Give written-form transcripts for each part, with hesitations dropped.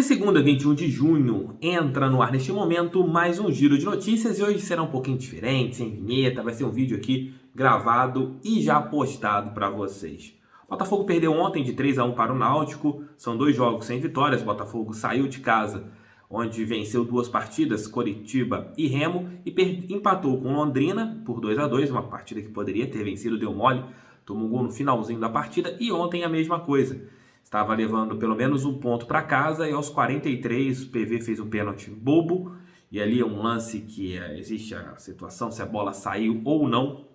Hoje, segunda, 21 de junho, entra no ar neste momento mais um giro de notícias e hoje será um pouquinho diferente, sem vinheta, vai ser um vídeo aqui gravado e já postado para vocês. O Botafogo perdeu ontem de 3-1 para o Náutico, são 2 jogos sem vitórias, o Botafogo saiu de casa, onde venceu 2 partidas, Coritiba e Remo, e empatou com Londrina por 2-2, uma partida que poderia ter vencido, deu mole, tomou um gol no finalzinho da partida, e ontem a mesma coisa. Estava levando pelo menos um ponto para casa e aos 43 o PV fez um pênalti bobo. E ali é um lance que existe a situação se a bola saiu ou não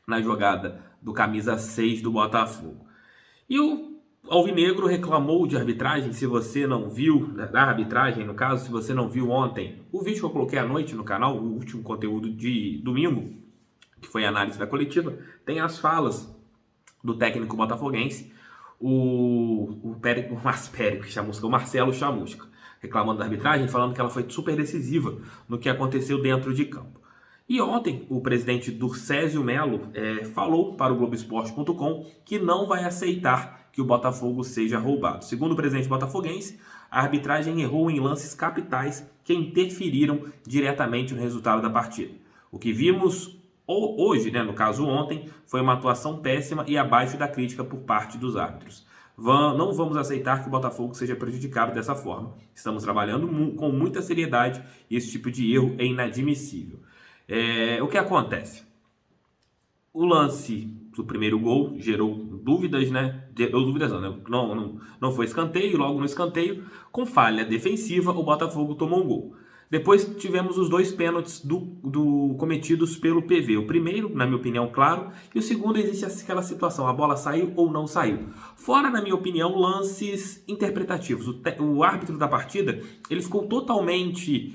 na jogada do camisa 6 do Botafogo. E o Alvinegro reclamou de arbitragem, se você não viu, da arbitragem no caso, se você não viu ontem o vídeo que eu coloquei à noite no canal, o último conteúdo de domingo, que foi a análise da coletiva, tem as falas do técnico botafoguense, o Marcelo Chamusca, reclamando da arbitragem, falando que ela foi super decisiva no que aconteceu dentro de campo. E ontem o presidente Durcésio Melo falou para o Globoesporte.com que não vai aceitar que o Botafogo seja roubado. Segundo o presidente botafoguense, a arbitragem errou em lances capitais que interferiram diretamente no resultado da partida. O que vimos hoje, no caso ontem, foi uma atuação péssima e abaixo da crítica por parte dos árbitros. Não vamos aceitar que o Botafogo seja prejudicado dessa forma. Estamos trabalhando com muita seriedade e esse tipo de erro é inadmissível. O que acontece? O lance do primeiro gol gerou dúvidas, não foi escanteio, logo no escanteio, com falha defensiva, o Botafogo tomou um gol. Depois tivemos os 2 pênaltis cometidos pelo PV. O primeiro, na minha opinião, claro, e o segundo existe aquela situação, a bola saiu ou não saiu. Fora, na minha opinião, lances interpretativos. O árbitro da partida, ele ficou totalmente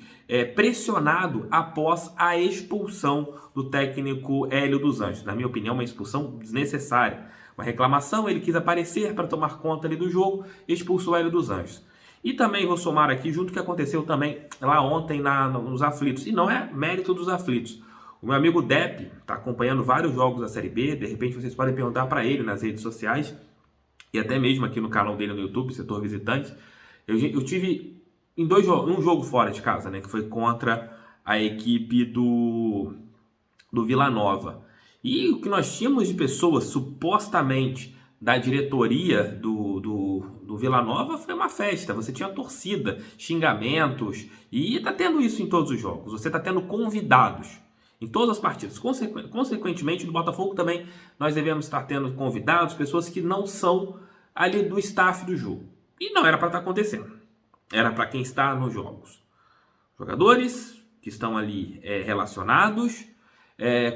pressionado após a expulsão do técnico Hélio dos Anjos. Na minha opinião, uma expulsão desnecessária. Uma reclamação, ele quis aparecer para tomar conta ali do jogo e expulsou o Hélio dos Anjos. E também vou somar aqui, junto que aconteceu também lá ontem nos aflitos. E não é mérito dos aflitos. O meu amigo Depp está acompanhando vários jogos da Série B. De repente vocês podem perguntar para ele nas redes sociais. E até mesmo aqui no canal dele no YouTube, Setor Visitante. Eu tive um jogo fora de casa, que foi contra a equipe do Vila Nova. E o que nós tínhamos de pessoas supostamente da diretoria do Vila Nova foi uma festa. Você tinha torcida, xingamentos, e está tendo isso em todos os jogos. Você está tendo convidados em todas as partidas. Consequentemente, no Botafogo também nós devemos estar tendo convidados, pessoas que não são ali do staff do jogo. E não era para estar acontecendo. Era para quem está nos jogos. Jogadores que estão ali relacionados,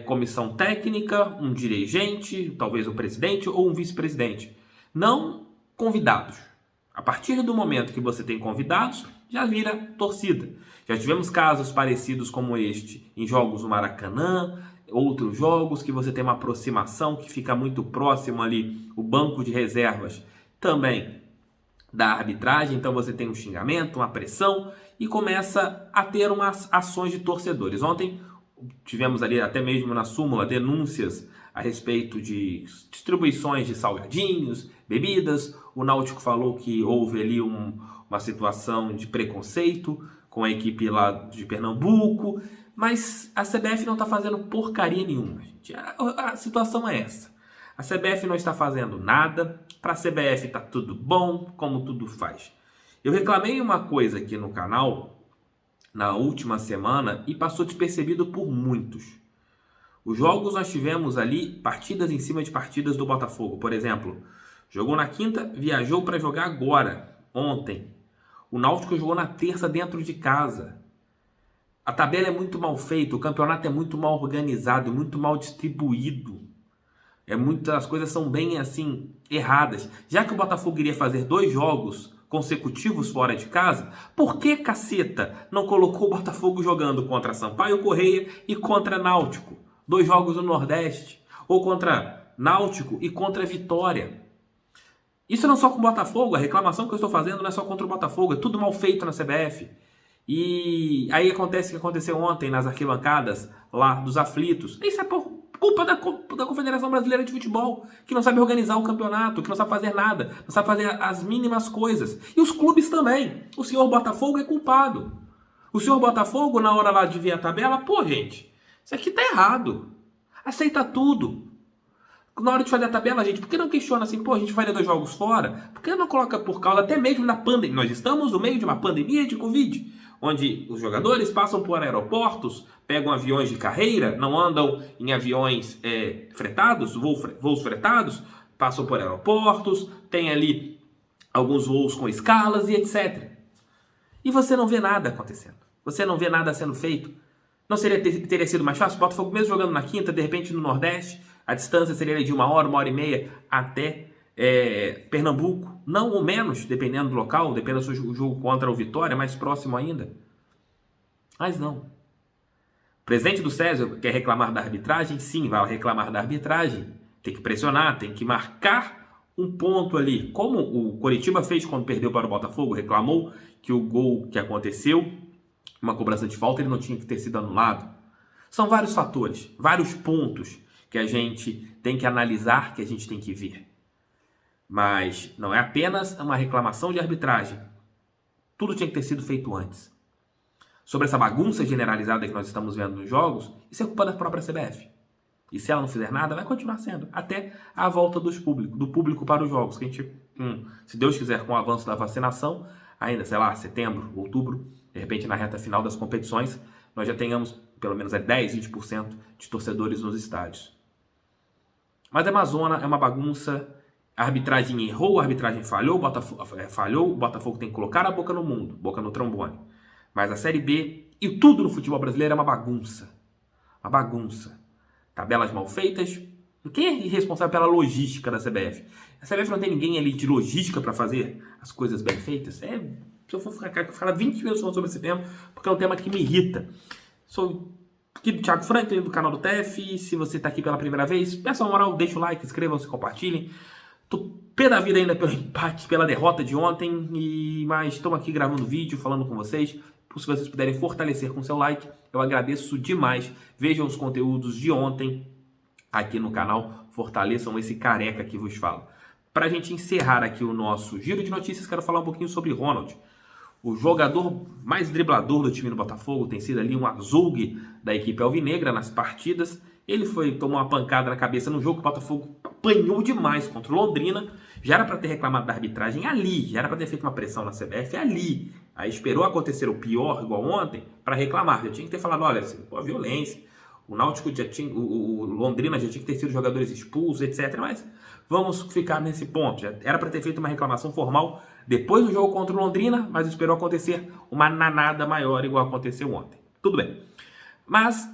comissão técnica, um dirigente, talvez um presidente ou um vice-presidente. Não convidados. A partir do momento que você tem convidados, já vira torcida. Já tivemos casos parecidos como este em jogos no Maracanã, outros jogos que você tem uma aproximação que fica muito próximo ali, o banco de reservas também da arbitragem, então você tem um xingamento, uma pressão e começa a ter umas ações de torcedores. Ontem tivemos ali até mesmo na súmula denúncias a respeito de distribuições de salgadinhos, bebidas. O Náutico falou que houve ali uma situação de preconceito com a equipe lá de Pernambuco, mas a CBF não está fazendo porcaria nenhuma, gente. A situação é essa. A CBF não está fazendo nada, para a CBF está tudo bom, como tudo faz. Eu reclamei uma coisa aqui no canal na última semana e passou despercebido por muitos. Os jogos nós tivemos ali partidas em cima de partidas do Botafogo. Por exemplo, jogou na quinta, viajou para jogar agora, ontem. O Náutico jogou na terça dentro de casa. A tabela é muito mal feita, o campeonato é muito mal organizado, muito mal distribuído. As coisas são bem assim, erradas. Já que o Botafogo iria fazer 2 jogos consecutivos fora de casa, por que, caceta, não colocou o Botafogo jogando contra Sampaio Corrêa e contra Náutico? 2 jogos no Nordeste. Ou contra Náutico e contra Vitória. Isso não é só com o Botafogo, a reclamação que eu estou fazendo não é só contra o Botafogo, é tudo mal feito na CBF. E aí acontece o que aconteceu ontem nas arquibancadas lá dos aflitos. Isso é por culpa da Confederação Brasileira de Futebol, que não sabe organizar o campeonato, que não sabe fazer nada, não sabe fazer as mínimas coisas. E os clubes também. O senhor Botafogo é culpado. O senhor Botafogo, na hora lá de ver a tabela, pô, gente, isso aqui tá errado. Aceita tudo. Na hora de fazer a tabela, gente, por que não questiona assim, pô, a gente vai ter 2 jogos fora? Por que não coloca por causa até mesmo da pandemia? Nós estamos no meio de uma pandemia de Covid, onde os jogadores passam por aeroportos, pegam aviões de carreira, não andam em aviões fretados, voos fretados, passam por aeroportos, tem ali alguns voos com escalas e etc. E você não vê nada acontecendo. Você não vê nada sendo feito. Não teria sido mais fácil? O Botafogo mesmo jogando na quinta, de repente no Nordeste, a distância seria de 1 hora, 1h30 até Pernambuco. Não ou menos, dependendo do local, dependendo se o jogo contra o Vitória, mais próximo ainda. Mas não. O presidente do César quer reclamar da arbitragem? Sim, vai reclamar da arbitragem. Tem que pressionar, tem que marcar um ponto ali. Como o Coritiba fez quando perdeu para o Botafogo, reclamou que o gol que aconteceu, uma cobrança de falta, ele não tinha que ter sido anulado. São vários fatores, vários pontos que a gente tem que analisar, que a gente tem que ver. Mas não é apenas uma reclamação de arbitragem. Tudo tinha que ter sido feito antes. Sobre essa bagunça generalizada que nós estamos vendo nos jogos, isso é culpa da própria CBF. E se ela não fizer nada, vai continuar sendo. Até a volta do público para os jogos. Que a gente, se Deus quiser, com o avanço da vacinação, ainda, sei lá, setembro, outubro, de repente na reta final das competições, nós já tenhamos pelo menos 10, 20% de torcedores nos estádios. Mas a Amazônia é uma bagunça, a arbitragem errou, a arbitragem falhou, o Botafogo tem que colocar a boca no mundo, boca no trombone. Mas a Série B e tudo no futebol brasileiro é uma bagunça. Uma bagunça. Tabelas mal feitas. Quem é responsável pela logística da CBF? A CBF não tem ninguém ali de logística para fazer as coisas bem feitas? Se eu for falar 20 minutos sobre esse tema, porque é um tema que me irrita. Sou aqui do Thiago Franklin, do canal do TF. Se você está aqui pela primeira vez, peça uma moral, deixa o like, inscrevam-se, compartilhem. Tô pé da vida ainda pelo empate, pela derrota de ontem, mas estou aqui gravando vídeo, falando com vocês. Se vocês puderem fortalecer com seu like, eu agradeço demais. Vejam os conteúdos de ontem aqui no canal, fortaleçam esse careca que vos falo. Para a gente encerrar aqui o nosso giro de notícias, quero falar um pouquinho sobre Ronald. O jogador mais driblador do time do Botafogo, tem sido ali um azougue da equipe alvinegra nas partidas. Ele tomou uma pancada na cabeça no jogo, o Botafogo apanhou demais contra o Londrina. Já era para ter reclamado da arbitragem ali, já era para ter feito uma pressão na CBF ali. Aí esperou acontecer o pior, igual ontem, para reclamar. Já tinha que ter falado, olha, assim, pô, violência. O Náutico já tinha, o Londrina já tinha que ter sido jogadores expulsos, etc. Mas vamos ficar nesse ponto. Já era para ter feito uma reclamação formal depois do jogo contra o Londrina, mas esperou acontecer uma nanada maior, igual aconteceu ontem. Tudo bem. Mas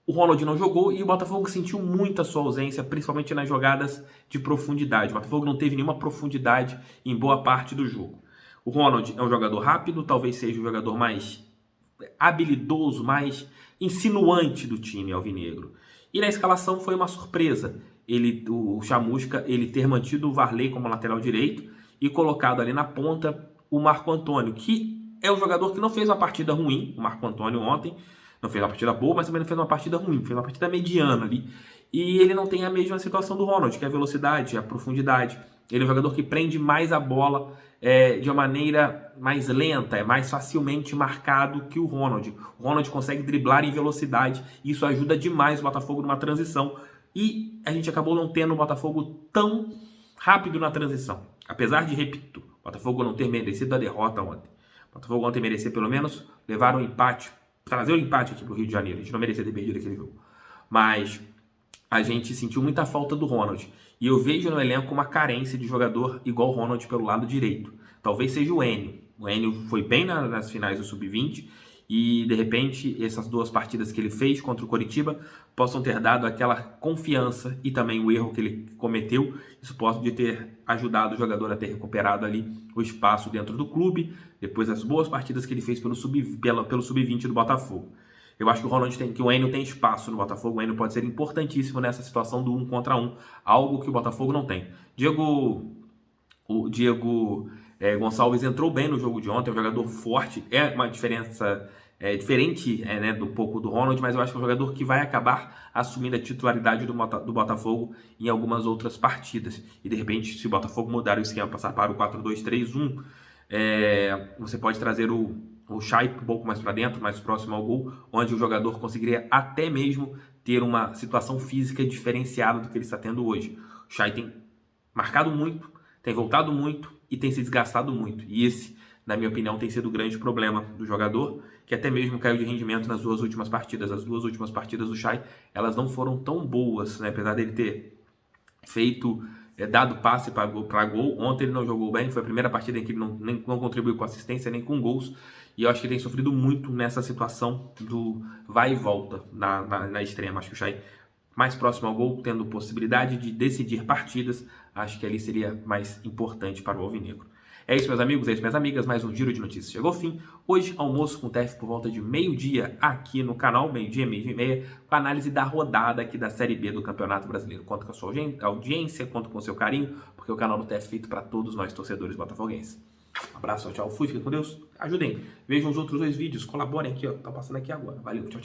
o Ronald não jogou e o Botafogo sentiu muito a sua ausência, principalmente nas jogadas de profundidade. O Botafogo não teve nenhuma profundidade em boa parte do jogo. O Ronald é um jogador rápido, talvez seja o jogador mais habilidoso, mais insinuante do time alvinegro. E na escalação foi uma surpresa o Chamusca ele ter mantido o Varley como lateral direito e colocado ali na ponta o Marco Antônio, que é um jogador que não fez uma partida ruim, o Marco Antônio ontem, não fez uma partida boa, mas também não fez uma partida ruim, fez uma partida mediana ali. E ele não tem a mesma situação do Ronald, que é a velocidade, a profundidade. Ele é um jogador que prende mais a bola de uma maneira mais lenta, é mais facilmente marcado que o Ronald. O Ronald consegue driblar em velocidade, e isso ajuda demais o Botafogo numa transição. E a gente acabou não tendo o Botafogo tão rápido na transição. Apesar de, repito, o Botafogo não ter merecido a derrota ontem. O Botafogo ontem merecia pelo menos levar um empate, trazer o empate aqui para o Rio de Janeiro. A gente não merecia ter perdido aquele jogo. Mas a gente sentiu muita falta do Ronald. E eu vejo no elenco uma carência de jogador igual o Ronald pelo lado direito. Talvez seja o Enio. O Enio foi bem nas finais do Sub-20 e, de repente, essas 2 partidas que ele fez contra o Coritiba possam ter dado aquela confiança e também o erro que ele cometeu. Isso pode ter ajudado o jogador a ter recuperado ali o espaço dentro do clube, depois das boas partidas que ele fez pelo Sub-20 do Botafogo. Eu acho que o Enio tem espaço no Botafogo. O Enio pode ser importantíssimo nessa situação do 1 contra 1, algo que o Botafogo não tem. O Diego Gonçalves entrou bem no jogo de ontem, é um jogador forte, é uma diferença diferente né, do pouco do Ronald, mas eu acho que é um jogador que vai acabar assumindo a titularidade do Botafogo em algumas outras partidas. E de repente, se o Botafogo mudar o esquema, passar para o 4-2-3-1, você pode trazer o Chay um pouco mais para dentro, mais próximo ao gol, onde o jogador conseguiria até mesmo ter uma situação física diferenciada do que ele está tendo hoje. O Chay tem marcado muito, tem voltado muito e tem se desgastado muito. E esse, na minha opinião, tem sido o grande problema do jogador, que até mesmo caiu de rendimento nas duas últimas partidas. As duas últimas partidas do Chay, elas não foram tão boas, né? Apesar dele ter feito, dado passe para gol. Ontem ele não jogou bem, foi a primeira partida em que ele não contribuiu com assistência nem com gols. E eu acho que ele tem sofrido muito nessa situação do vai e volta na extrema. Acho que o Chay mais próximo ao gol, tendo possibilidade de decidir partidas, acho que ali seria mais importante para o alvinegro. É isso, meus amigos, é isso, minhas amigas, mais um Giro de Notícias chegou ao fim. Hoje, almoço com o TF por volta de meio-dia aqui no canal, meio-dia, meio-dia e meia, com a análise da rodada aqui da Série B do Campeonato Brasileiro. Conto com a sua audiência, conto com o seu carinho, porque o canal do TF é feito para todos nós torcedores botafoguenses. Um abraço, tchau, fui, fiquem com Deus, ajudem, vejam os outros 2 vídeos, colaborem aqui, ó, tá passando aqui agora. Valeu, tchau, tchau.